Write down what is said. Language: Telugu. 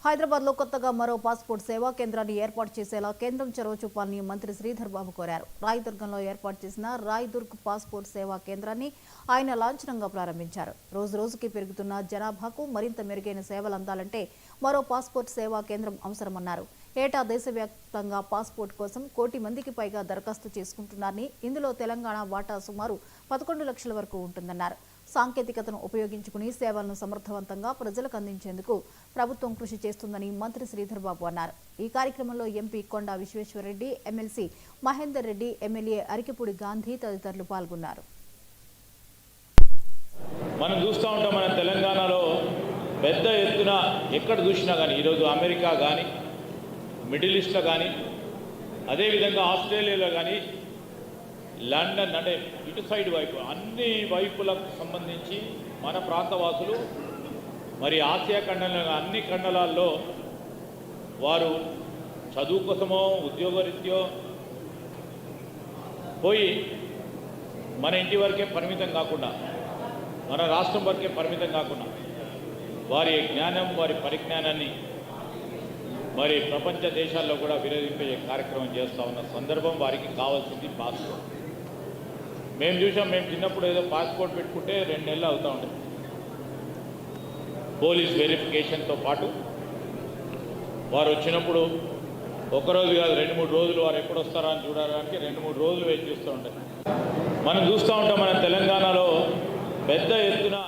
హైదరాబాద్ లో కొత్తగా మరో పాస్పోర్ట్ సేవా కేంద్రాన్ని ఏర్పాటు చేసేలా కేంద్రం చొరవ చూపాలని మంత్రి శ్రీధర్ బాబు కోరారు. రాయదుర్గంలో ఏర్పాటు చేసిన రాయదుర్గ్ పాస్పోర్ట్ సేవా కేంద్రాన్ని ఆయన లాంఛనంగా ప్రారంభించారు. రోజురోజుకి పెరుగుతున్న జనాభాకు మరింత మెరుగైన సేవలు అందాలంటే మరో పాస్పోర్ట్ సేవా కేంద్రం అవసరమన్నారు. ఏటా దేశవ్యాప్తంగా పాస్పోర్ట్ కోసం 1 కోటి మందికి పైగా దరఖాస్తు చేసుకుంటున్నారని, ఇందులో తెలంగాణ వాటా సుమారు 11 లక్షల వరకు ఉంటుందన్నారు. సాంకేతికతను ఉపయోగించుకుని సేవలను సమర్థవంతంగా ప్రజలకు అందించేందుకు ప్రభుత్వం కృషి చేస్తుందని మంత్రి శ్రీధర్ బాబు అన్నారు. ఈ కార్యక్రమంలో ఎంపీ కొండా విశ్వేశ్వరరెడ్డి, ఎమ్మెల్సీ మహేందర్ రెడ్డి, ఎమ్మెల్యే అరికిపూడి గాంధీ తదితరులు పాల్గొన్నారు. మనం చూస్తూ ఉంటాం, మన తెలంగాణలో పెద్ద ఎత్తున ఎక్కడ చూసినా కానీ ఈరోజు అమెరికా కానీ, మిడిల్ ఈస్ట్లో కానీ, అదేవిధంగా ఆస్ట్రేలియాలో కానీ, లండన్ అంటే ఇటు సైడ్ వైపు అన్ని వైపులకు సంబంధించి మన ప్రాంతవాసులు మరి ఆసియా ఖండంలో అన్ని ఖండాలలో వారు చదువు కోసమో ఉద్యోగరీత్యో పోయి మన ఇంటి వరకే పరిమితం కాకుండా, మన రాష్ట్రం వరకే పరిమితం కాకుండా వారి జ్ఞానం, వారి పరిజ్ఞానాన్ని మరి ప్రపంచ దేశాల్లో కూడా వినియోగింపే కార్యక్రమం చేస్తూ ఉన్న సందర్భం వారికి కావాల్సింది పాస్పోర్ట్. మేము చూసాం, మేము చిన్నప్పుడు ఏదో పాస్పోర్ట్ పెట్టుకుంటే 2 నెలలు అవుతూ ఉంటుంది. పోలీస్ వెరిఫికేషన్తో పాటు వారు వచ్చినప్పుడు ఒకరోజు కాదు 2-3 రోజులు వారు ఎప్పుడు వస్తారా అని చూడడానికి 2-3 రోజులు వెయిట్ చేస్తూ ఉంటారు. మనం చూస్తూ ఉంటాం, మన తెలంగాణలో పెద్ద ఎత్తున